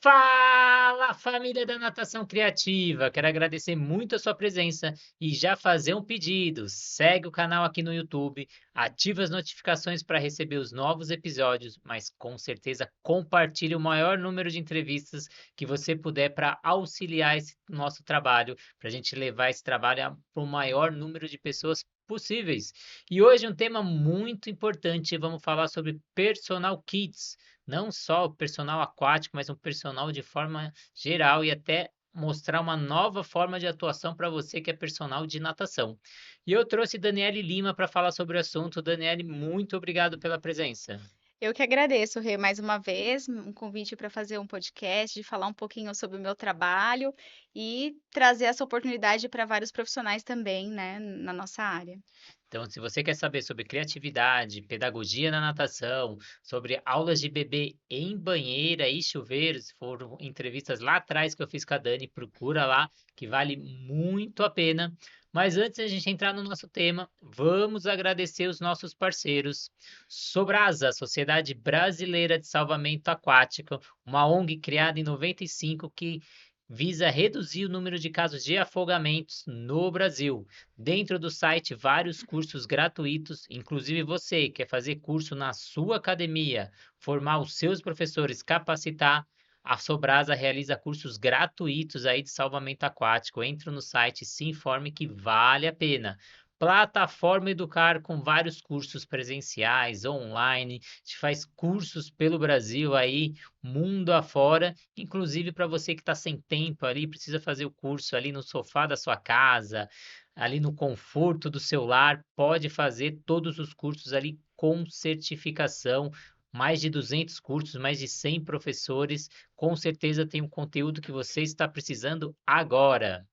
Fala, família da Natação Criativa! Quero agradecer muito a sua presença e já fazer um pedido. Segue o canal aqui no YouTube, ativa as notificações para receber os novos episódios, mas com certeza compartilhe o maior número de entrevistas que você puder para auxiliar esse nosso trabalho, para a gente levar esse trabalho para o maior número de pessoas possíveis. E hoje um tema muito importante, vamos falar sobre Personal Kids, não só o personal aquático, mas um personal de forma geral e até mostrar uma nova forma de atuação para você que é personal de natação. E eu trouxe Daniele Lima para falar sobre o assunto. Daniele, muito obrigado pela presença. Eu que agradeço, Rê, mais uma vez, um convite para fazer um podcast, de falar um pouquinho sobre o meu trabalho e trazer essa oportunidade para vários profissionais também, né, na nossa área. Então, se você quer saber sobre criatividade, pedagogia na natação, sobre aulas de bebê em banheira e chuveiros, foram entrevistas lá atrás que eu fiz com a Dani, procura lá, que vale muito a pena. Mas antes de a gente entrar no nosso tema, vamos agradecer os nossos parceiros. Sobrasa, Sociedade Brasileira de Salvamento Aquático, uma ONG criada em 95 que visa reduzir o número de casos de afogamentos no Brasil. Dentro do site, vários cursos gratuitos, inclusive você quer fazer curso na sua academia, formar os seus professores, capacitar. A Sobrasa realiza cursos gratuitos aí de salvamento aquático. Entre no site, se informe que vale a pena. Plataforma Educar com vários cursos presenciais, online, te faz cursos pelo Brasil aí, mundo afora, inclusive para você que está sem tempo ali, precisa fazer o curso ali no sofá da sua casa, ali no conforto do seu lar, pode fazer todos os cursos ali com certificação. Mais de 200 cursos, mais de 100 professores, com certeza tem um conteúdo que você está precisando agora.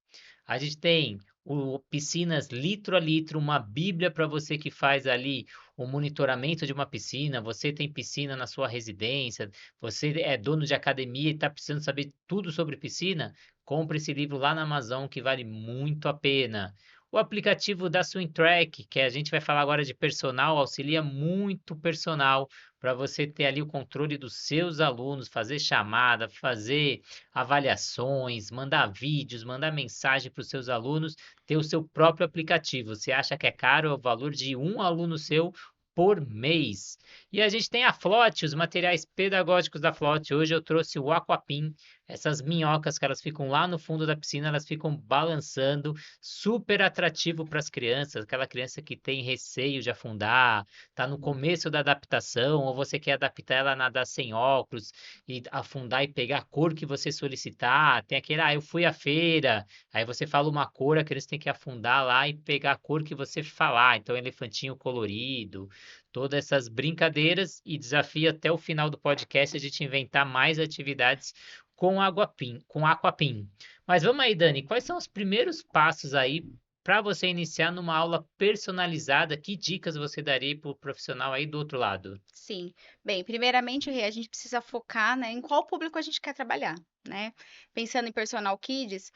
A gente tem o piscinas litro a litro, uma bíblia para você que faz ali o monitoramento de uma piscina. Você tem piscina na sua residência, você é dono de academia e está precisando saber tudo sobre piscina? Compre esse livro lá na Amazon que vale muito a pena. O aplicativo da Swimtrack, que a gente vai falar agora de personal, auxilia muito o personal para você ter ali o controle dos seus alunos, fazer chamada, fazer avaliações, mandar vídeos, mandar mensagem para os seus alunos, ter o seu próprio aplicativo. Você acha que é caro? É o valor de um aluno seu por mês. E a gente tem a Flote, os materiais pedagógicos da Flote. Hoje eu trouxe o Aquapim, essas minhocas que elas ficam lá no fundo da piscina, elas ficam balançando, super atrativo para as crianças, aquela criança que tem receio de afundar, está no começo da adaptação, ou você quer adaptar ela a nadar sem óculos, e afundar e pegar a cor que você solicitar. Tem aquele, eu fui à feira, aí você fala uma cor, a criança tem que afundar lá e pegar a cor que você falar. Então, elefantinho colorido, todas essas brincadeiras e desafio até o final do podcast a gente inventar mais atividades com Aquapim. Mas vamos aí, Dani, quais são os primeiros passos aí para você iniciar numa aula personalizada? Que dicas você daria para o profissional aí do outro lado? Sim. Bem, primeiramente, Rê, a gente precisa focar, né, em qual público a gente quer trabalhar, né? Pensando em personal kids,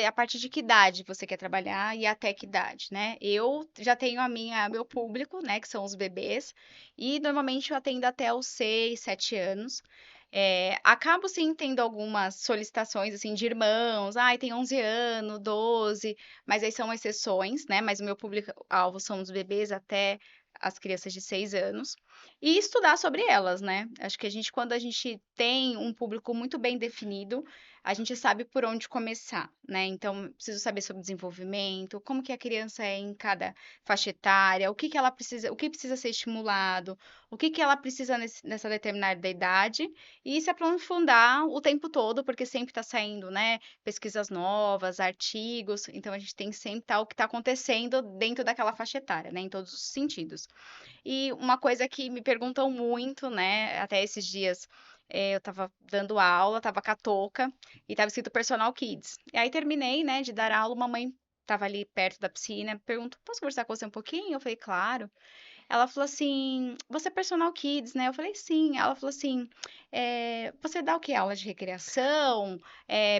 a partir de que idade você quer trabalhar e até que idade, né? Eu já tenho meu público, né, que são os bebês, e normalmente eu atendo até os 6, 7 anos. Acabo sim tendo algumas solicitações assim de irmãos, ai, tem 11 anos, 12, mas aí são exceções, né? Mas o meu público-alvo são os bebês até as crianças de 6 anos, e estudar sobre elas, né? Acho que quando a gente tem um público muito bem definido, a gente sabe por onde começar, né? Então, preciso saber sobre desenvolvimento, como que a criança é em cada faixa etária, o que precisa ser estimulado, o que que ela precisa nessa determinada idade, e se aprofundar o tempo todo, porque sempre está saindo, né, pesquisas novas, artigos, então a gente tem que sempre estar o que está acontecendo dentro daquela faixa etária, né, em todos os sentidos. E uma coisa que me perguntam muito, né, até esses dias, eu estava dando aula, estava com a touca e estava escrito Personal Kids. E aí terminei, né, de dar aula, uma mãe estava ali perto da piscina, perguntou: "Posso conversar com você um pouquinho?" Eu falei: "Claro". Ela falou assim: "Você é personal kids, né?" Eu falei: "Sim". Ela falou assim: "Você dá o quê? Aula de recreação?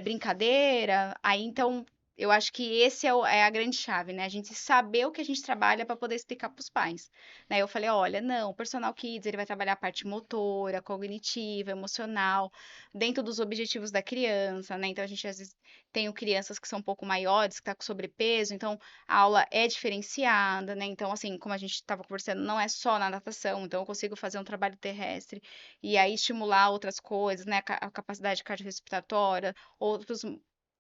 Brincadeira?" Aí então eu acho que esse é a grande chave, né? A gente saber o que a gente trabalha para poder explicar para os pais, né? Eu falei, olha, não, o personal kids, ele vai trabalhar a parte motora, cognitiva, emocional, dentro dos objetivos da criança, né? Então a gente às vezes tem crianças que são um pouco maiores, que tá com sobrepeso, então a aula é diferenciada, né? Então assim, como a gente estava conversando, não é só na natação, então eu consigo fazer um trabalho terrestre e aí estimular outras coisas, né? A capacidade cardiorrespiratória, outros,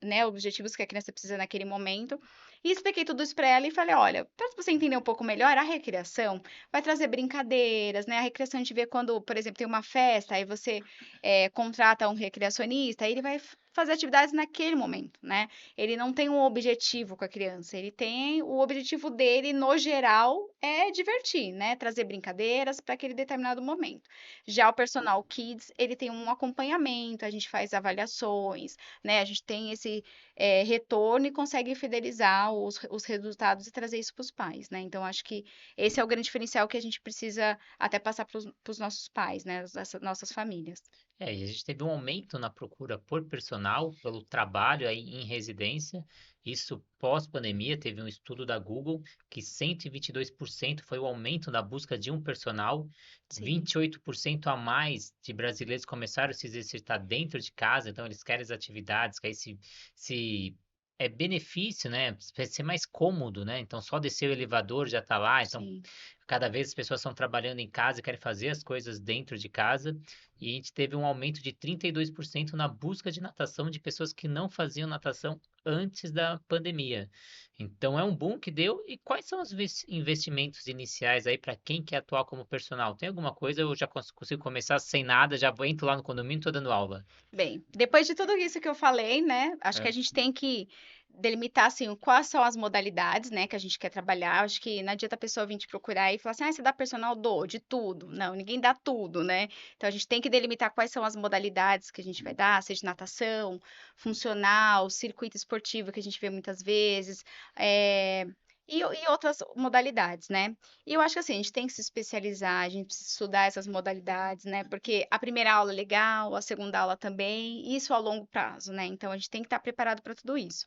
né, objetivos que a criança precisa naquele momento. E expliquei tudo isso para ela e falei, olha, para você entender um pouco melhor, a recreação vai trazer brincadeiras, né? A recreação a gente vê quando, por exemplo, tem uma festa, aí você contrata um recreacionista, aí ele vai fazer atividades naquele momento, né? Ele não tem um objetivo com a criança, ele tem o objetivo dele, no geral, é divertir, né? Trazer brincadeiras para aquele determinado momento. Já o personal kids, ele tem um acompanhamento, a gente faz avaliações, né? A gente tem esse retorno e consegue fidelizar os resultados e trazer isso para os pais, né? Então, acho que esse é o grande diferencial que a gente precisa até passar para os nossos pais, né? As nossas famílias. E a gente teve um aumento na procura por personal, pelo trabalho aí em residência. Isso pós-pandemia, teve um estudo da Google que 122% foi o aumento na busca de um personal, Sim, 28% a mais de brasileiros começaram a se exercitar dentro de casa, então eles querem as atividades, querem se é benefício, né? Vai ser mais cômodo, né? Então só descer o elevador já está lá, então sim. cada vez as pessoas estão trabalhando em casa e querem fazer as coisas dentro de casa. E a gente teve um aumento de 32% na busca de natação de pessoas que não faziam natação antes da pandemia. Então é um boom que deu. E quais são os investimentos iniciais aí para quem quer atuar como personal? Tem alguma coisa? Eu já consigo começar sem nada, já entro lá no condomínio, estou dando aula. Bem, depois de tudo isso que eu falei, né, acho que É. a gente tem que delimitar, assim, quais são as modalidades, né, que a gente quer trabalhar. Acho que não adianta a pessoa vir te procurar e falar assim, ah, você dá personal? Dou, de tudo. Não, ninguém dá tudo, né? Então, a gente tem que delimitar quais são as modalidades que a gente vai dar, seja natação, funcional, circuito esportivo, que a gente vê muitas vezes, e outras modalidades, né? E eu acho que assim, a gente tem que se especializar, a gente precisa estudar essas modalidades, né? Porque a primeira aula é legal, a segunda aula também, e isso a longo prazo, né? Então a gente tem que estar preparado para tudo isso.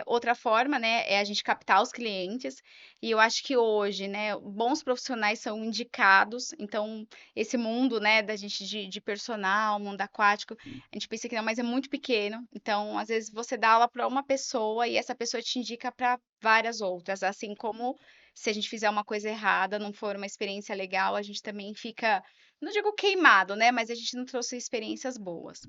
Outra forma, né, é a gente captar os clientes, e eu acho que hoje, né, bons profissionais são indicados, então esse mundo, né, da gente de personal, mundo aquático, a gente pensa que não, mas é muito pequeno, então às vezes você dá aula para uma pessoa e essa pessoa te indica para várias outras, assim como se a gente fizer uma coisa errada, não for uma experiência legal, a gente também fica, não digo queimado, né? Mas a gente não trouxe experiências boas.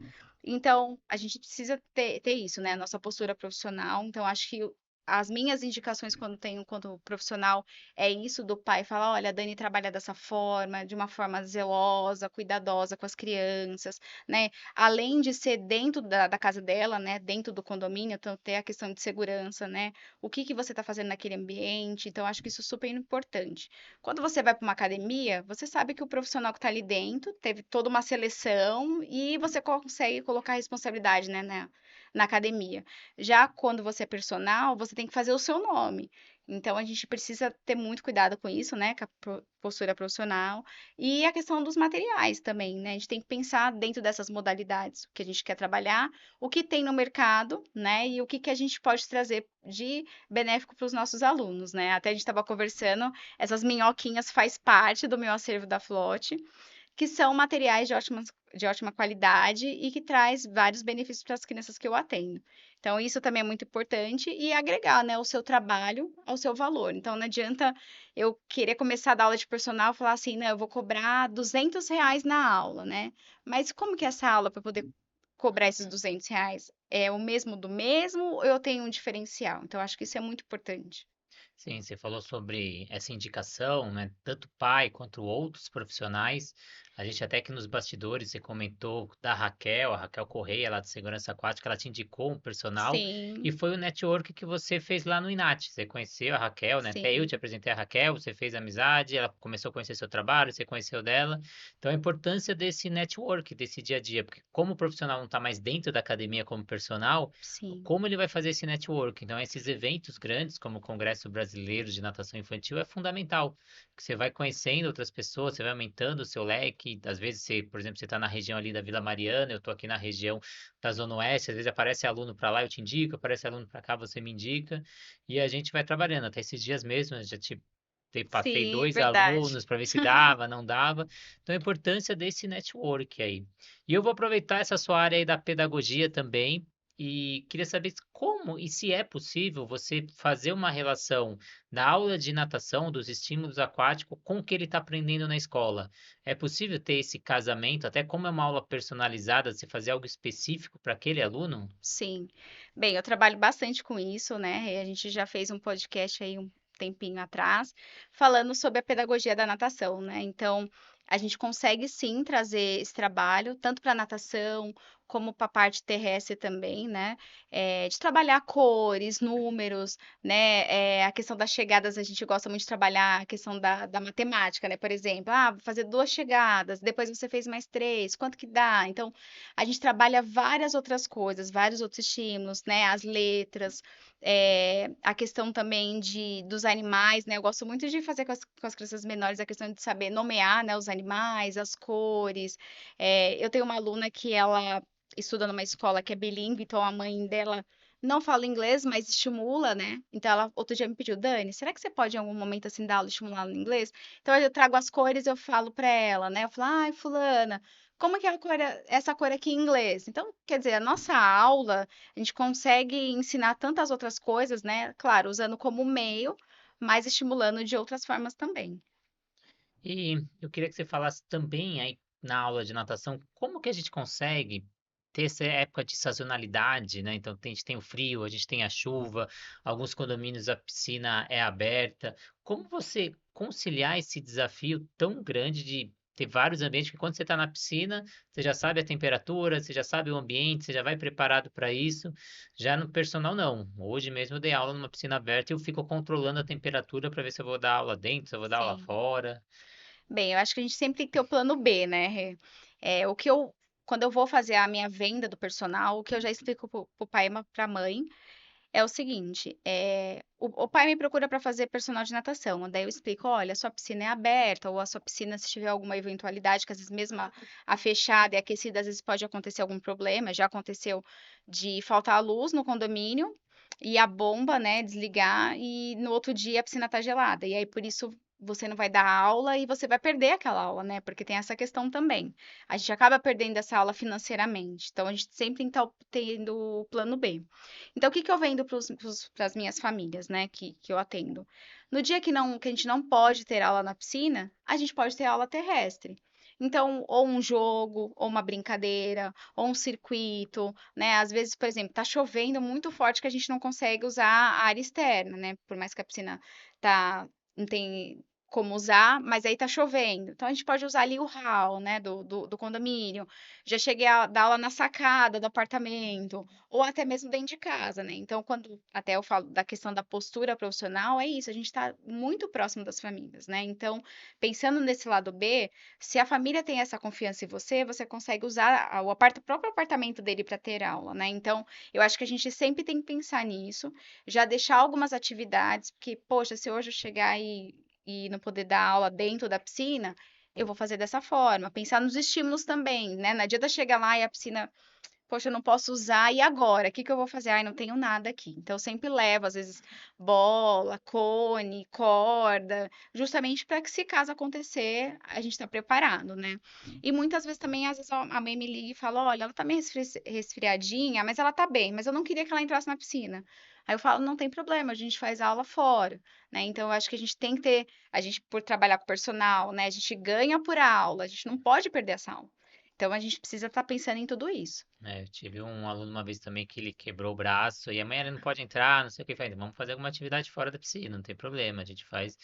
Então, a gente precisa ter isso, né? A nossa postura profissional. Então, acho que as minhas indicações quando tenho quanto profissional é isso do pai falar, olha, a Dani trabalha dessa forma, de uma forma zelosa, cuidadosa com as crianças, né? Além de ser dentro da casa dela, né? Dentro do condomínio, então ter a questão de segurança, né? O que que você está fazendo naquele ambiente. Então, acho que isso é super importante. Quando você vai para uma academia, você sabe que o profissional que está ali dentro teve toda uma seleção e você consegue colocar a responsabilidade, né, na academia. Já quando você é personal, você tem que fazer o seu nome. Então, a gente precisa ter muito cuidado com isso, né, com a postura profissional. E a questão dos materiais também, né? A gente tem que pensar dentro dessas modalidades que a gente quer trabalhar, o que tem no mercado, né? E o que que a gente pode trazer de benéfico para os nossos alunos, né? Até a gente estava conversando, essas minhoquinhas faz parte do meu acervo da Flote, que são materiais de ótima qualidade e que traz vários benefícios para as crianças que eu atendo. Então, isso também é muito importante e agregar, né, o seu trabalho ao seu valor. Então, não adianta eu querer começar a dar aula de personal e falar assim, não, eu vou cobrar R$ 200 na aula, né? Mas como que é essa aula para poder cobrar esses R$ 200? É o mesmo do mesmo ou eu tenho um diferencial? Então, acho que isso é muito importante. Sim, você falou sobre essa indicação, né? Tanto pai quanto outros profissionais. A gente até que nos bastidores você comentou da Raquel, a Raquel Correia, lá de Segurança Aquática, ela te indicou um personal e Sim, foi o network que você fez lá no INAT. Você conheceu a Raquel, né? Até eu sim, te apresentei a Raquel, você fez amizade, ela começou a conhecer seu trabalho, você conheceu dela. Então a importância desse network, desse dia a dia, porque como o profissional não está mais dentro da academia como personal, sim. como ele vai fazer esse network? Então, esses eventos grandes, como o Congresso Brasileiro brasileiros de natação infantil é fundamental, porque você vai conhecendo outras pessoas, você vai aumentando o seu leque. Às vezes, você, por exemplo, você está na região ali da Vila Mariana, eu estou aqui na região da Zona Oeste, às vezes aparece aluno para lá, eu te indico, aparece aluno para cá, você me indica, e a gente vai trabalhando. Até esses dias mesmo, eu já passei Sim, dois verdade. alunos para ver se dava, não dava. Então, a importância desse network aí. E eu vou aproveitar essa sua área aí da pedagogia também. E queria saber como e se é possível você fazer uma relação na aula de natação, dos estímulos aquáticos, com o que ele está aprendendo na escola. É possível ter esse casamento, até como é uma aula personalizada, você fazer algo específico para aquele aluno? Sim. Bem, eu trabalho bastante com isso, né? E a gente já fez um podcast aí um tempinho atrás, falando sobre a pedagogia da natação, né? Então, a gente consegue sim trazer esse trabalho, tanto para a natação, como para a parte terrestre também, né? De trabalhar cores, números, né? A questão das chegadas, a gente gosta muito de trabalhar a questão da matemática, né? Por exemplo, vou fazer 2 chegadas, depois você fez mais 3, quanto que dá? Então, a gente trabalha várias outras coisas, vários outros estímulos, né? As letras, a questão também dos animais, né? Eu gosto muito de fazer com as crianças menores a questão de saber nomear, né, os animais, as cores. Eu tenho uma aluna que ela estuda numa escola que é bilíngue, então a mãe dela não fala inglês, mas estimula, né? Então ela outro dia me pediu, Dani, será que você pode em algum momento assim dar aula estimular no inglês? Então eu trago as cores, eu falo para ela, né? Eu falo, ai, fulana, como que é essa cor aqui em inglês? Então, quer dizer, a nossa aula, a gente consegue ensinar tantas outras coisas, né? Claro, usando como meio, mas estimulando de outras formas também. E eu queria que você falasse também aí na aula de natação, como que a gente consegue ter essa época de sazonalidade, né? Então, a gente tem o frio, a gente tem a chuva, alguns condomínios a piscina é aberta. Como você conciliar esse desafio tão grande de ter vários ambientes, que quando você está na piscina, você já sabe a temperatura, você já sabe o ambiente, você já vai preparado para isso. Já no personal, não. Hoje mesmo eu dei aula numa piscina aberta e eu fico controlando a temperatura para ver se eu vou dar aula dentro, se eu vou dar aula Sim. fora. Bem, eu acho que a gente sempre tem que ter o plano B, né? Quando eu vou fazer a minha venda do personal, o que eu já explico pro pai e pra mãe é o seguinte, o pai me procura para fazer personal de natação, daí eu explico, olha, a sua piscina é aberta, ou a sua piscina, se tiver alguma eventualidade, que às vezes mesmo a fechada e aquecida, às vezes pode acontecer algum problema, já aconteceu de faltar a luz no condomínio, e a bomba, né, desligar, e no outro dia a piscina tá gelada, e aí por isso você não vai dar aula e você vai perder aquela aula, né, porque tem essa questão também. A gente acaba perdendo essa aula financeiramente, então a gente sempre tem que estar tendo o plano B. Então, o que que eu vendo para as minhas famílias, né, que eu atendo? No dia que a gente não pode ter aula na piscina, a gente pode ter aula terrestre. Então, ou um jogo, ou uma brincadeira, ou um circuito, né? Às vezes, por exemplo, tá chovendo muito forte que a gente não consegue usar a área externa, né? Por mais que a piscina tá, não tem como usar, mas aí tá chovendo. Então, a gente pode usar ali o hall, né, do condomínio. Já cheguei a dar aula na sacada do apartamento ou até mesmo dentro de casa, né? Então, quando até eu falo da questão da postura profissional, é isso, a gente está muito próximo das famílias, né? Então, pensando nesse lado B, se a família tem essa confiança em você, você consegue usar o próprio apartamento dele para ter aula, né? Então, eu acho que a gente sempre tem que pensar nisso, já deixar algumas atividades, porque, poxa, se hoje eu chegar e não poder dar aula dentro da piscina, eu vou fazer dessa forma. Pensar nos estímulos também, né? Não adianta chegar lá e a piscina poxa, eu não posso usar, e agora? O que que eu vou fazer? Ai, não tenho nada aqui. Então, eu sempre levo, às vezes, bola, cone, corda, justamente para que, se caso acontecer, a gente está preparado, né? E muitas vezes também, às vezes, a mãe me liga e fala: olha, ela tá meio resfriadinha, mas ela tá bem, mas eu não queria que ela entrasse na piscina. Aí eu falo: não tem problema, a gente faz aula fora, né? Então, eu acho que a gente tem que ter, a gente, por trabalhar com personal, né, a gente ganha por aula, a gente não pode perder essa aula. Então, a gente precisa estar pensando em tudo isso. Eu tive um aluno uma vez também que ele quebrou o braço e amanhã ele não pode entrar, não sei o que faz. Vamos fazer alguma atividade fora da piscina, não tem problema. A gente faz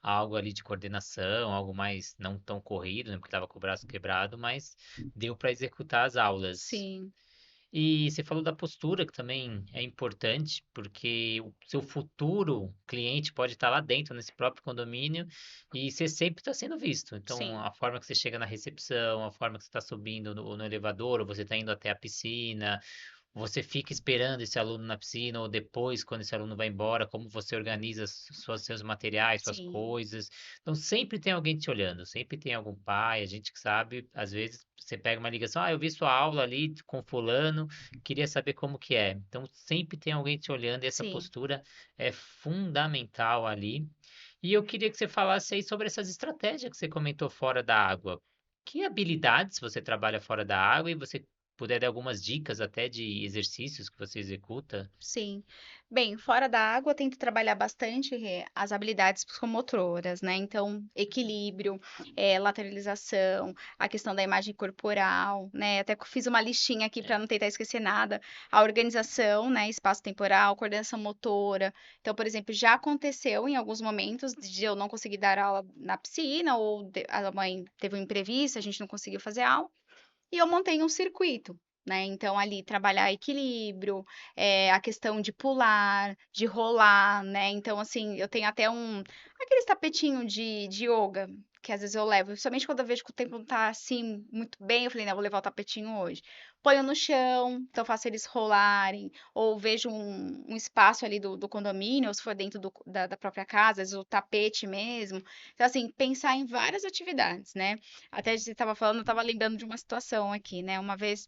algo ali de coordenação, algo mais não tão corrido, né, porque estava com o braço quebrado, mas deu para executar as aulas. Sim, E você falou da postura, que também é importante, porque o seu futuro cliente pode estar lá dentro, nesse próprio condomínio, e você sempre está sendo visto. Então, sim, a forma que você chega na recepção, a forma que você está subindo no elevador, ou você está indo até a piscina, Você fica esperando esse aluno na piscina ou depois, quando esse aluno vai embora, como você organiza seus materiais, suas Sim, coisas. Então, sempre tem alguém te olhando, sempre tem algum pai, a gente que sabe, às vezes você pega uma ligação, eu vi sua aula ali com fulano, queria saber como que é. Então, sempre tem alguém te olhando e essa sim. postura é fundamental ali. E eu queria que você falasse aí sobre essas estratégias que você comentou fora da água. Que habilidades você trabalha fora da água e você puder dar algumas dicas até de exercícios que você executa? Sim. Bem, fora da água, eu tento trabalhar bastante as habilidades psicomotoras, né? Então, equilíbrio, lateralização, a questão da imagem corporal, né? Até que eu fiz uma listinha aqui para É. não tentar esquecer nada. A organização, né? Espaço-temporal, coordenação motora. Então, por exemplo, já aconteceu em alguns momentos de eu não conseguir dar aula na piscina, ou a mãe teve um imprevisto, a gente não conseguiu fazer aula. E eu montei um circuito, né? Então, ali trabalhar equilíbrio, a questão de pular, de rolar, né? Então, assim, eu tenho até aqueles tapetinho de yoga, que às vezes eu levo, somente quando eu vejo que o tempo não tá assim muito bem, eu falei, não, eu vou levar o tapetinho hoje. Ponho no chão, então faço eles rolarem, ou vejo um espaço ali do condomínio, ou se for dentro da própria casa, às vezes o tapete mesmo. Então, assim, pensar em várias atividades, né? Até você estava falando, eu estava lembrando de uma situação aqui, né? Uma vez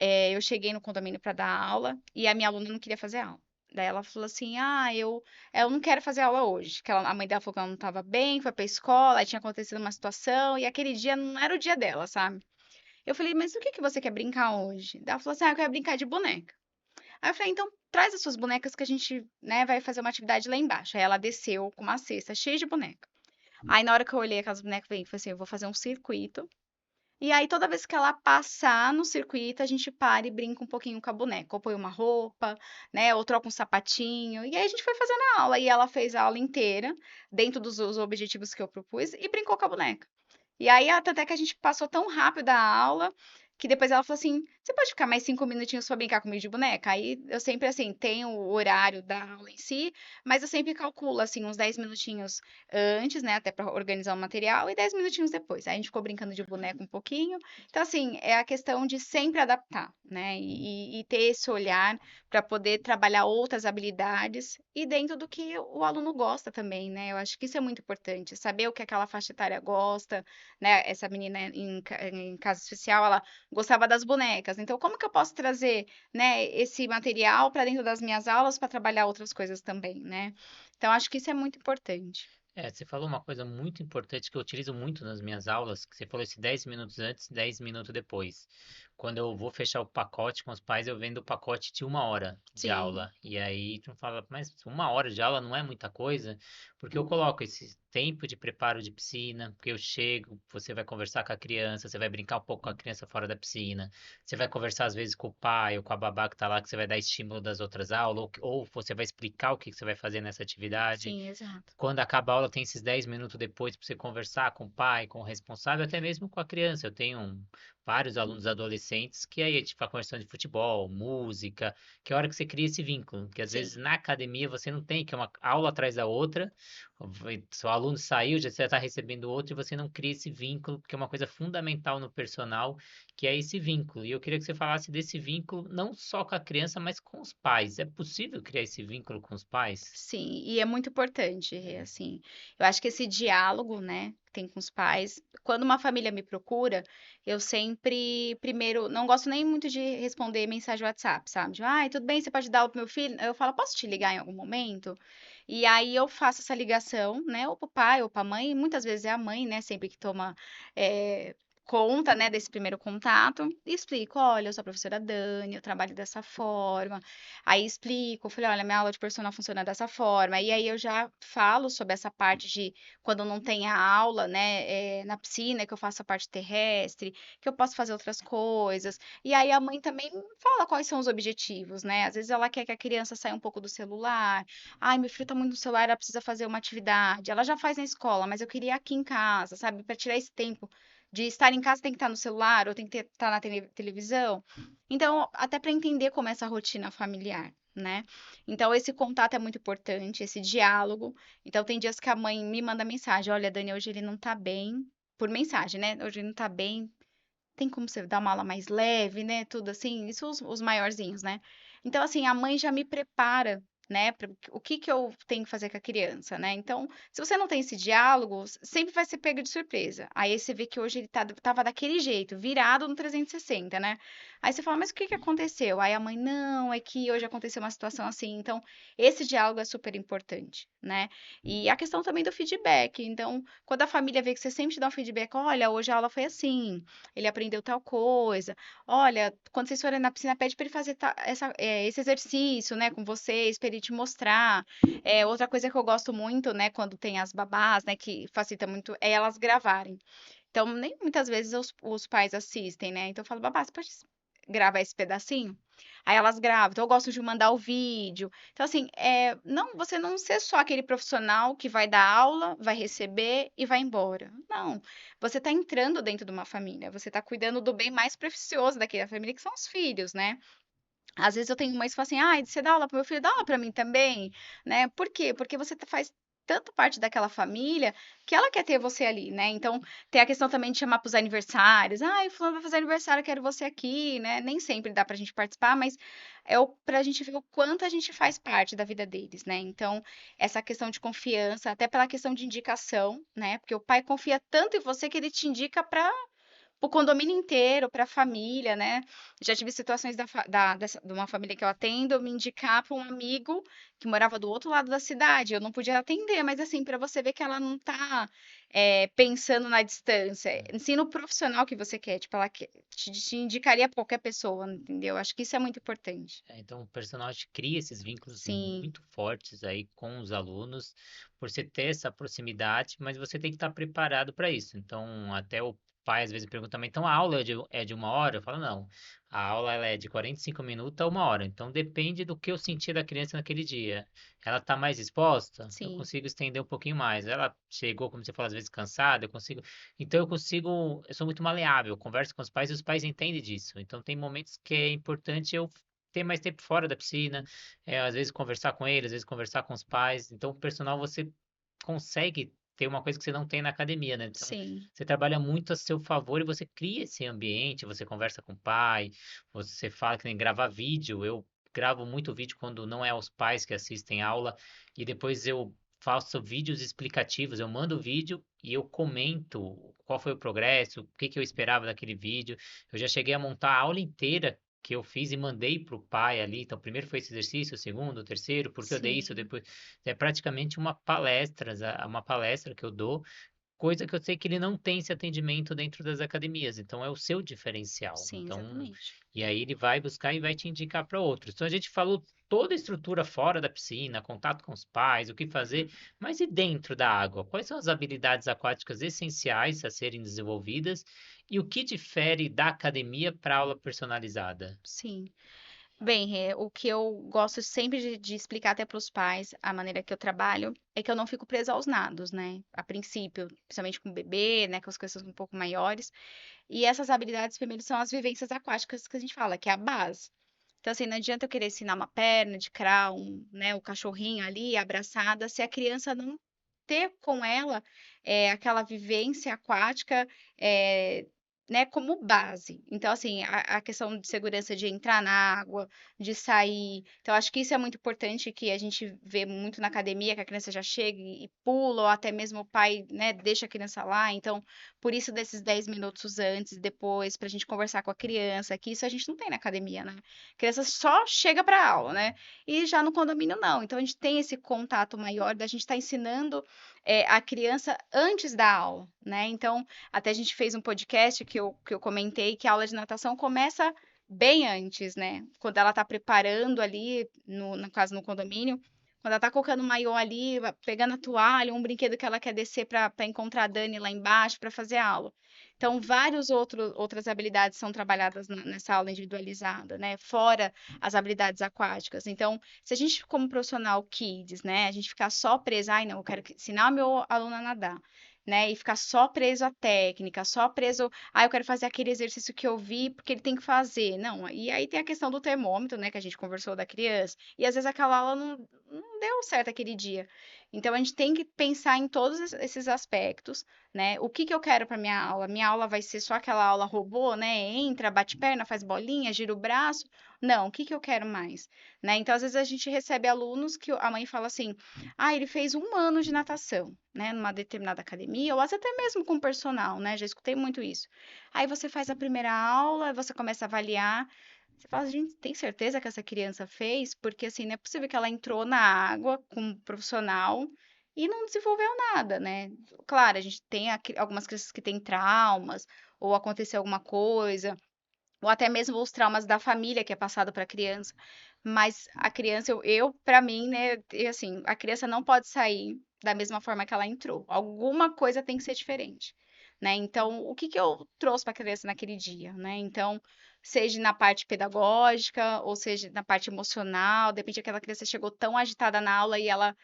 eu cheguei no condomínio para dar aula e a minha aluna não queria fazer aula. Daí ela falou assim: eu não quero fazer aula hoje. Que a mãe dela falou que ela não estava bem, foi pra escola, aí tinha acontecido uma situação e aquele dia não era o dia dela, sabe? Eu falei: mas o que que você quer brincar hoje? Daí ela falou assim: eu quero brincar de boneca. Aí eu falei: então traz as suas bonecas que a gente, né, vai fazer uma atividade lá embaixo. Aí ela desceu com uma cesta cheia de boneca. Aí na hora que eu olhei aquelas bonecas, eu falei assim: eu vou fazer um circuito e aí, toda vez que ela passar no circuito, a gente para e brinca um pouquinho com a boneca. Ou põe uma roupa, né? Ou troca um sapatinho. E aí, a gente foi fazendo a aula. E ela fez a aula inteira, dentro dos objetivos que eu propus, e brincou com a boneca. E aí, até que a gente passou tão rápido a aula, que depois ela falou assim: você pode ficar mais 5 minutinhos pra brincar comigo de boneca? Aí eu sempre, assim, tenho o horário da aula em si, mas eu sempre calculo, assim, uns 10 minutinhos antes, né? Até pra organizar o material, e 10 minutinhos depois. Aí a gente ficou brincando de boneca um pouquinho. Então, assim, é a questão de sempre adaptar, né? E ter esse olhar para poder trabalhar outras habilidades e dentro do que o aluno gosta também, né? Eu acho que isso é muito importante, saber o que aquela faixa etária gosta, né? Essa menina em casa especial, ela gostava das bonecas. Então, como que eu posso trazer, né, esse material para dentro das minhas aulas para trabalhar outras coisas também, né? Então, acho que isso é muito importante. Você falou uma coisa muito importante que eu utilizo muito nas minhas aulas, que você falou esse 10 minutos antes, 10 minutos depois. Quando eu vou fechar o pacote com os pais, eu vendo o pacote de 1 hora de Sim, aula. E aí tu fala, mas 1 hora de aula não é muita coisa? Porque eu coloco esse tempo de preparo de piscina, porque eu chego, você vai conversar com a criança, você vai brincar um pouco com a criança fora da piscina, você vai conversar às vezes com o pai ou com a babá que tá lá, que você vai dar estímulo das outras aulas, ou você vai explicar o que que você vai fazer nessa atividade. sim, exato. Quando acaba a aula, tem esses 10 minutos depois para você conversar com o pai, com o responsável, até mesmo com a criança. Eu tenho vários alunos adolescentes que aí a gente fica conversando de futebol, música, que é a hora que você cria esse vínculo. Que às vezes Sim. na academia você não tem, que é uma aula atrás da outra, seu aluno saiu, já você está recebendo outro e você não cria esse vínculo, que é uma coisa fundamental no personal, que é esse vínculo. E eu queria que você falasse desse vínculo não só com a criança, mas com os pais. É possível criar esse vínculo com os pais? Sim, e é muito importante, assim, eu acho que esse diálogo, né, que tem com os pais, quando uma família me procura, eu sempre, primeiro, não gosto nem muito de responder mensagem WhatsApp, sabe? De, ai, tudo bem, você pode dar aula pro meu filho? Eu falo, posso te ligar em algum momento? E aí eu faço essa ligação, né, ou pro pai ou pra mãe, e muitas vezes é a mãe, né, sempre que toma eh, conta, né, desse primeiro contato, e explico, olha, eu sou a professora Dani, eu trabalho dessa forma. Aí explico, falei: "Olha, minha aula de personal funciona dessa forma". E aí eu já falo sobre essa parte de quando não tem a aula, né, na piscina, que eu faço a parte terrestre, que eu posso fazer outras coisas. E aí a mãe também fala quais são os objetivos, né. Às vezes ela quer que a criança saia um pouco do celular. "Ai, meu filho tá muito no celular, ela precisa fazer uma atividade". Ela já faz na escola, mas eu queria aqui em casa, sabe, para tirar esse tempo de estar em casa tem que estar no celular ou tem que estar na televisão. Então, até para entender como é essa rotina familiar, né? Então, esse contato é muito importante, esse diálogo. Então, tem dias que a mãe me manda mensagem: olha, Dani, hoje ele não tá bem, por mensagem, né? Hoje ele não tá bem, tem como você dar uma aula mais leve, né? Tudo assim, isso os maiorzinhos, né? Então, assim, a mãe já me prepara, né, para o que que eu tenho que fazer com a criança, né? Então, se você não tem esse diálogo, sempre vai ser pego de surpresa. Aí você vê que hoje ele tava daquele jeito, virado no 360, né? Aí você fala, mas o que que aconteceu? Aí a mãe, não, é que hoje aconteceu uma situação assim. Então, esse diálogo é super importante, né? E a questão também do feedback. Então, quando a família vê que você sempre te dá um feedback, olha, hoje a aula foi assim, ele aprendeu tal coisa. Olha, quando vocês forem na piscina, pede para ele fazer esse exercício, né, com vocês, para ele te mostrar. Outra coisa que eu gosto muito, né, quando tem as babás, né, que facilita muito, é elas gravarem. Então, nem muitas vezes os pais assistem, né? Então, eu falo, babá, você pode gravar esse pedacinho? Aí elas gravam. Então, eu gosto de mandar o vídeo. Então, assim, não, você não ser só aquele profissional que vai dar aula, vai receber e vai embora. Não. Você está entrando dentro de uma família. Você está cuidando do bem mais precioso daquela família, que são os filhos, né? Às vezes eu tenho mães que falam assim, ai, você dá aula para meu filho, dá aula para mim também, né? Por quê? Porque você faz tanto parte daquela família que ela quer ter você ali, né? Então, tem a questão também de chamar para os aniversários. Ai, fulano vai fazer aniversário, eu quero você aqui, né? Nem sempre dá pra gente participar, mas pra gente ver o quanto a gente faz parte da vida deles, né? Então, essa questão de confiança, até pela questão de indicação, né? Porque o pai confia tanto em você que ele te indica para o condomínio inteiro, para a família, né. Já tive situações de uma família que eu atendo me indicar para um amigo que morava do outro lado da cidade, eu não podia atender, mas assim, para você ver que ela não tá, pensando na distância, sim no profissional que você quer, tipo, ela te indicaria pra qualquer pessoa, entendeu. Acho que isso é muito importante. Então, o personagem cria esses vínculos Sim, muito fortes aí com os alunos, por você ter essa proximidade, mas você tem que estar preparado para isso. Então, até o pai às vezes pergunta também, então a aula é de 1 hora? Eu falo, não, a aula ela é de 45 minutos a 1 hora. Então, depende do que eu sentir da criança naquele dia. Ela está mais exposta? Eu sim, consigo estender um pouquinho mais. Ela chegou, como você fala, às vezes cansada, eu consigo. Então, eu sou muito maleável, eu converso com os pais e os pais entendem disso. Então, tem momentos que é importante eu ter mais tempo fora da piscina, às vezes conversar com eles, às vezes conversar com os pais. Então, o personal você consegue ter uma coisa que você não tem na academia, né? Então, sim, você trabalha muito a seu favor e você cria esse ambiente, você conversa com o pai, você fala que nem gravar vídeo. Eu gravo muito vídeo quando não é os pais que assistem aula e depois eu faço vídeos explicativos, eu mando o vídeo e eu comento qual foi o progresso, o que que eu esperava daquele vídeo. Eu já cheguei a montar a aula inteira que eu fiz e mandei para o pai ali. Então, primeiro foi esse exercício, o segundo, o terceiro, porque eu dei isso sim, depois. É praticamente uma palestra que eu dou, coisa que eu sei que ele não tem esse atendimento dentro das academias. Então, é o seu diferencial. sim, Então, exatamente. e aí ele vai buscar e vai te indicar para outros. Então, a gente falou toda a estrutura fora da piscina, contato com os pais, o que fazer, mas e dentro da água? Quais são as habilidades aquáticas essenciais a serem desenvolvidas e o que difere da academia para aula personalizada? Sim. Bem, o que eu gosto sempre de explicar até para os pais, a maneira que eu trabalho, é que eu não fico presa aos nados, né? A princípio, principalmente com o bebê, né? Com as coisas um pouco maiores. E essas habilidades, primeiro, são as vivências aquáticas que a gente fala, que é a base. Então, assim, não adianta eu querer ensinar uma perna de crawl, né? O cachorrinho ali, abraçada, se a criança não ter com ela aquela vivência aquática, eh, né, como base. Então, assim, a questão de segurança de entrar na água, de sair. Então, acho que isso é muito importante, que a gente vê muito na academia, que a criança já chega e pula, ou até mesmo o pai, né, deixa a criança lá. Então, por isso desses 10 minutos antes e depois, para a gente conversar com a criança, que isso a gente não tem na academia, né? A criança só chega para aula, né? E já no condomínio, não. Então, a gente tem esse contato maior da gente estar ensinando a criança antes da aula, né? Então, até a gente fez um podcast que eu comentei que a aula de natação começa bem antes, né? Quando ela tá preparando ali, no caso no condomínio, quando ela tá colocando o maiô ali, pegando a toalha, um brinquedo que ela quer descer para encontrar a Dani lá embaixo para fazer a aula. Então, outras habilidades são trabalhadas nessa aula individualizada, né? Fora as habilidades aquáticas. Então, se a gente, como profissional kids, né, a gente ficar só preso, ai, não, eu quero ensinar o meu aluno a nadar, né, e ficar só preso à técnica, só preso, ah, eu quero fazer aquele exercício que eu vi porque ele tem que fazer. Não, e aí tem a questão do termômetro, né, que a gente conversou da criança, e às vezes aquela aula não deu certo aquele dia. Então a gente tem que pensar em todos esses aspectos, né? O que que eu quero para minha aula? Minha aula vai ser só aquela aula robô, né? Entra, bate perna, faz bolinha, gira o braço? Não, o que que eu quero mais, né? Então às vezes a gente recebe alunos que a mãe fala assim: "Ah, ele fez 1 ano de natação, né, numa determinada academia, ou até mesmo com personal, né? Já escutei muito isso. Aí você faz a primeira aula, aí você começa a avaliar. Você fala, gente, tem certeza que essa criança fez? Porque assim, não é possível que ela entrou na água com um profissional e não desenvolveu nada, né? Claro, a gente tem algumas crianças que têm traumas, ou aconteceu alguma coisa, ou até mesmo os traumas da família que é passado para a criança. Mas a criança, para mim, né, e assim, a criança não pode sair da mesma forma que ela entrou. Alguma coisa tem que ser diferente, né? Então, o que que eu trouxe para a criança naquele dia, né? Então, seja na parte pedagógica, ou seja na parte emocional, de repente aquela criança chegou tão agitada na aula e ela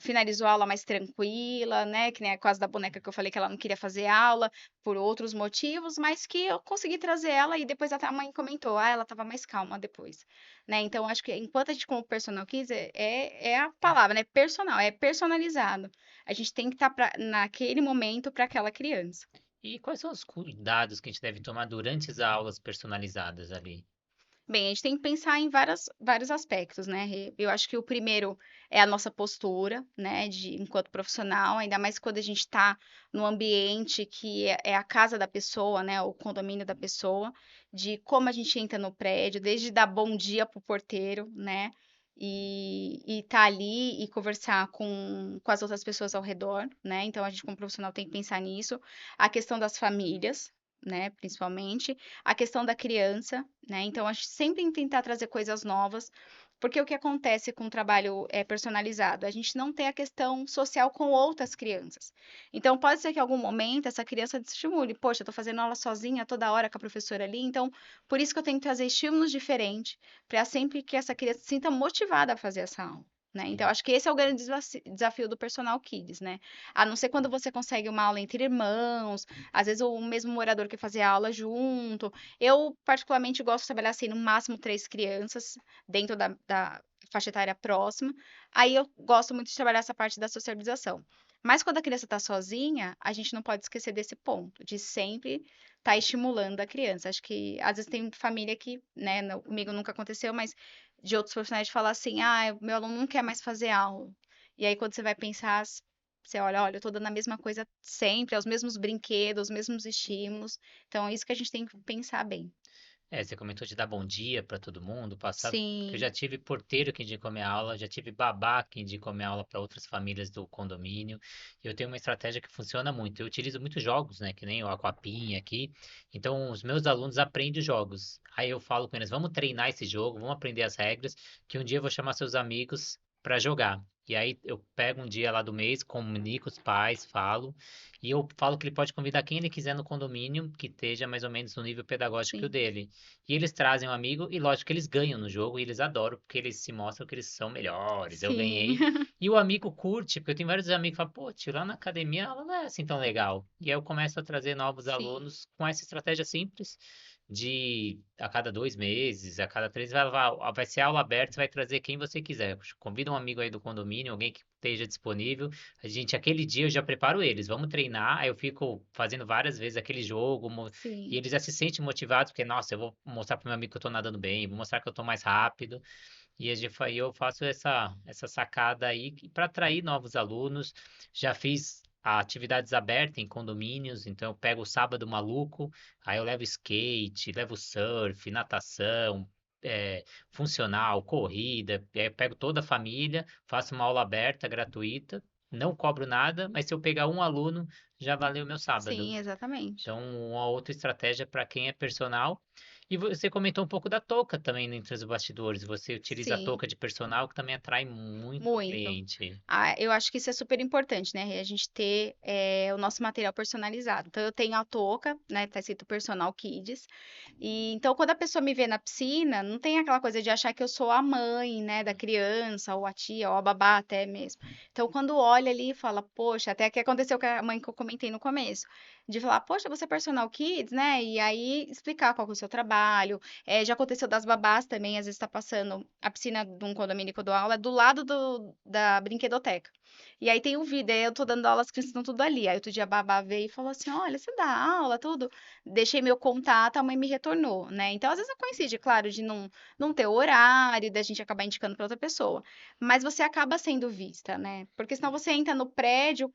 finalizou a aula mais tranquila, né, que nem a caso da boneca que eu falei que ela não queria fazer aula por outros motivos, mas que eu consegui trazer ela e depois até a mãe comentou: "Ah, ela estava mais calma depois", né. Então acho que enquanto a gente como personal quiser é a palavra, né, personal, é personalizado. A gente tem que estar naquele momento para aquela criança. E quais são os cuidados que a gente deve tomar durante as aulas personalizadas ali? Bem, a gente tem que pensar em vários aspectos, né? Eu acho que o primeiro é a nossa postura, né, enquanto profissional, ainda mais quando a gente está no ambiente que é a casa da pessoa, né, o condomínio da pessoa, de como a gente entra no prédio, desde dar bom dia pro porteiro, né, e tá ali e conversar com as outras pessoas ao redor, né? Então a gente, como profissional, tem que pensar nisso. A questão das famílias, né, principalmente a questão da criança, né? Então, a gente sempre tem que tentar trazer coisas novas, porque o que acontece com o trabalho personalizado? A gente não tem a questão social com outras crianças. Então, pode ser que em algum momento essa criança estimule, poxa, eu tô fazendo aula sozinha toda hora com a professora ali, então por isso que eu tenho que trazer estímulos diferentes, para sempre que essa criança se sinta motivada a fazer essa aula. Né? Então, Sim. acho que esse é o grande desafio do personal kids, né? A não ser quando você consegue uma aula entre irmãos, às vezes o mesmo morador quer fazer aula junto. Eu, particularmente, gosto de trabalhar assim, no máximo 3 crianças, dentro da faixa etária próxima. Aí eu gosto muito de trabalhar essa parte da socialização. Mas quando a criança está sozinha, a gente não pode esquecer desse ponto, de sempre estar estimulando a criança. Acho que às vezes tem família que, né, comigo nunca aconteceu, mas de outros profissionais de falar assim: ah, meu aluno não quer mais fazer aula. E aí, quando você vai pensar, você olha, eu tô dando a mesma coisa sempre, é os mesmos brinquedos, os mesmos estímulos. Então, é isso que a gente tem que pensar bem. É, você comentou de dar bom dia para todo mundo, passar. Porque eu Sim, já tive porteiro que indicou minha aula, já tive babá que indicou minha aula para outras famílias do condomínio. E eu tenho uma estratégia que funciona muito. Eu utilizo muitos jogos, né? Que nem o Aquapinha aqui. Então, os meus alunos aprendem os jogos. Aí eu falo com eles: vamos treinar esse jogo, vamos aprender as regras, que um dia eu vou chamar seus amigos para jogar. E aí eu pego um dia lá do mês, comunico os pais, falo. E eu falo que ele pode convidar quem ele quiser no condomínio que esteja mais ou menos no nível pedagógico que o sim, dele. E eles trazem um amigo, e lógico que eles ganham no jogo, e eles adoram, porque eles se mostram que eles são melhores. Eu sim, ganhei. E o amigo curte, porque eu tenho vários amigos que falam, pô, tio, lá na academia ela não é assim tão legal. E aí eu começo a trazer novos sim, alunos com essa estratégia simples de a cada 2 meses, a cada 3, vai ser aula aberta, você vai trazer quem você quiser. Convida um amigo aí do condomínio, alguém que esteja disponível. A gente, aquele dia eu já preparo eles, vamos treinar, aí eu fico fazendo várias vezes aquele jogo, e sim, eles já se sentem motivados, porque, nossa, eu vou mostrar para meu amigo que eu tô nadando bem, vou mostrar que eu tô mais rápido. E aí eu faço essa sacada aí para atrair novos alunos. Já fiz atividades abertas em condomínios, então eu pego o sábado maluco, aí eu levo skate, levo surf, natação, funcional, corrida, e aí eu pego toda a família, faço uma aula aberta, gratuita, não cobro nada, mas se eu pegar um aluno, já valeu meu sábado. sim, exatamente. Então, uma outra estratégia para quem é personal. E você comentou um pouco da touca também né, entre os bastidores. Você utiliza a Sim. touca de personal, que também atrai muito Muito. cliente. Ah, eu acho que isso é super importante, né? A gente ter o nosso material personalizado. Então, eu tenho a touca, né? Tá escrito Personal Kids. E então, quando a pessoa me vê na piscina, não tem aquela coisa de achar que eu sou a mãe, né, da criança, ou a tia, ou a babá até mesmo. Então, quando olha ali e fala, poxa, até que aconteceu com a mãe que eu comentei no começo, de falar, poxa, você é Personal Kids, né? E aí explicar qual que é o seu trabalho. trabalho. Já aconteceu das babás também, às vezes está passando a piscina de um condomínio que eu dou aula, é do lado da brinquedoteca. E aí tem o vídeo, aí eu tô dando aula, as crianças estão tudo ali. Aí outro dia a babá veio e falou assim: olha, você dá aula, tudo. Deixei meu contato, a mãe me retornou, né? Então, às vezes coincide, claro, de não ter o horário, da gente acabar indicando para outra pessoa. Mas você acaba sendo vista, né? Porque senão você entra no prédio,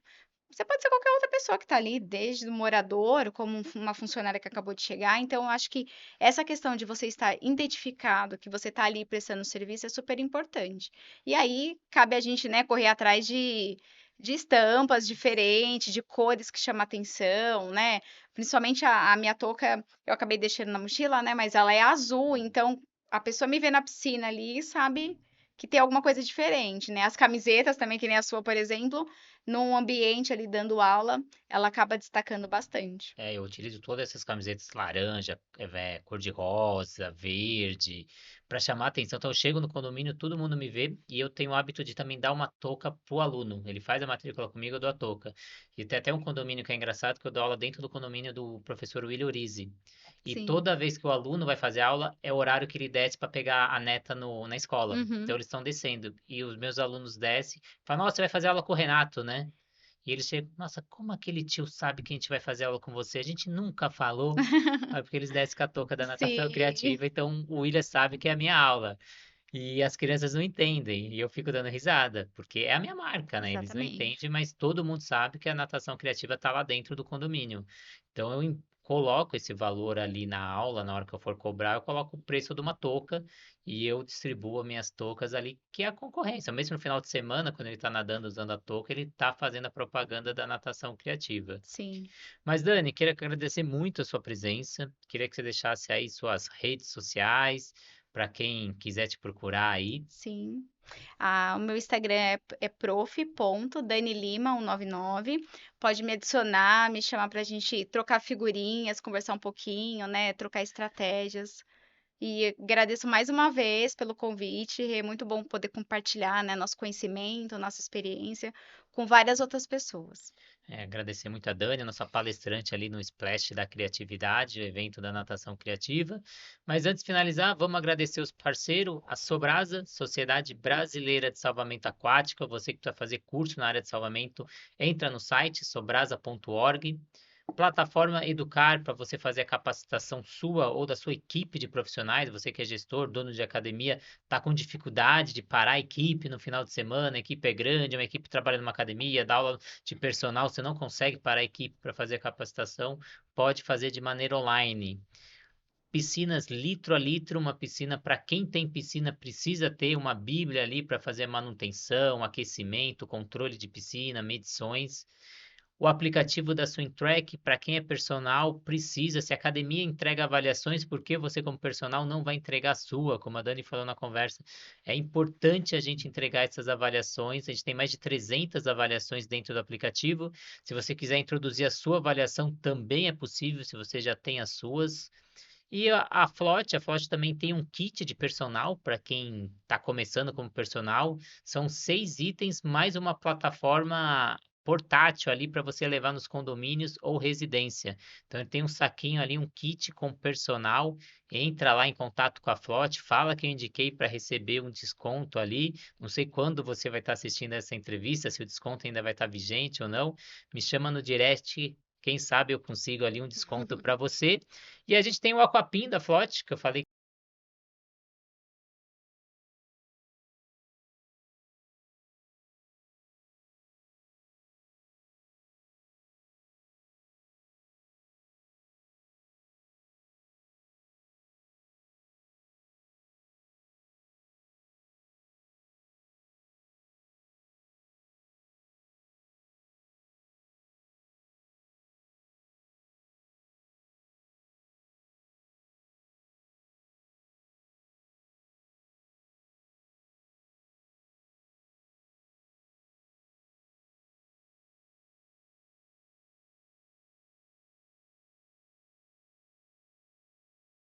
você pode ser qualquer outra pessoa que está ali, desde o morador, como uma funcionária que acabou de chegar. Então, eu acho que essa questão de você estar identificado, que você está ali prestando serviço, é super importante. E aí, cabe a gente, né, correr atrás de estampas diferentes, de cores que chamam atenção, né? Principalmente a minha touca, eu acabei deixando na mochila, né? Mas ela é azul, então a pessoa me vê na piscina ali e sabe que tem alguma coisa diferente, né? As camisetas também, que nem a sua, por exemplo, num ambiente ali dando aula, ela acaba destacando bastante. Eu utilizo todas essas camisetas laranja, cor-de-rosa, verde, para chamar atenção. Então, eu chego no condomínio, todo mundo me vê e eu tenho o hábito de também dar uma touca pro aluno. Ele faz a matrícula comigo, eu dou a touca. E tem até um condomínio que é engraçado, que eu dou aula dentro do condomínio do professor William Orizzi. E Sim. toda vez que o aluno vai fazer aula, é o horário que ele desce para pegar a neta na escola. Então, Uhum. eles estão descendo. E os meus alunos descem, falam, nossa, você vai fazer aula com o Renato, né? E eles chegam, nossa, como aquele tio sabe que a gente vai fazer aula com você? A gente nunca falou. Porque eles descem com a touca da natação Sim, criativa, então o William sabe que é a minha aula. E as crianças não entendem, e eu fico dando risada, porque é a minha marca, né? Eles não exatamente. entendem, mas todo mundo sabe que a natação criativa está lá dentro do condomínio. Então coloco esse valor ali na aula, na hora que eu for cobrar, eu coloco o preço de uma touca e eu distribuo as minhas toucas ali, que é a concorrência. Mesmo no final de semana, quando ele está nadando usando a touca, ele está fazendo a propaganda da natação criativa. Sim, Mas, Dani, queria agradecer muito a sua presença. Queria que você deixasse aí suas redes sociais para quem quiser te procurar aí. sim. O meu Instagram é prof.danilima199. Pode me adicionar, me chamar pra gente trocar figurinhas, conversar um pouquinho, né? Trocar estratégias. E agradeço mais uma vez pelo convite. É muito bom poder compartilhar, né, nosso conhecimento, nossa experiência com várias outras pessoas. Agradecer muito a Dani, nossa palestrante ali no Splash da Criatividade, o evento da natação criativa. Mas antes de finalizar, vamos agradecer os parceiros, a Sobrasa, Sociedade Brasileira de Salvamento Aquático. Você que precisa fazer curso na área de salvamento, entra no site sobrasa.org. Plataforma Educar, para você fazer a capacitação sua ou da sua equipe de profissionais, você que é gestor, dono de academia, está com dificuldade de parar a equipe no final de semana, a equipe é grande, uma equipe trabalha numa academia, dá aula de personal, você não consegue parar a equipe para fazer a capacitação, pode fazer de maneira online. Piscinas litro a litro, uma piscina para quem tem piscina precisa ter uma bíblia ali para fazer manutenção, aquecimento, controle de piscina, medições. O aplicativo da SwimTrack, para quem é personal, precisa. Se a academia entrega avaliações, por que você, como personal, não vai entregar a sua? Como a Dani falou na conversa, é importante a gente entregar essas avaliações. A gente tem mais de 300 avaliações dentro do aplicativo. Se você quiser introduzir a sua avaliação, também é possível, se você já tem as suas. E a Flote também tem um kit de personal para quem está começando como personal. São 6 itens mais uma plataforma portátil ali para você levar nos condomínios ou residência. Então ele tem um saquinho ali, um kit com personal. Entra lá em contato com a Flote, fala que eu indiquei para receber um desconto ali. Não sei quando você vai estar assistindo essa entrevista, se o desconto ainda vai estar vigente ou não. Me chama no direct. Quem sabe eu consigo ali um desconto para você. E a gente tem o Aquapim da Flote, que eu falei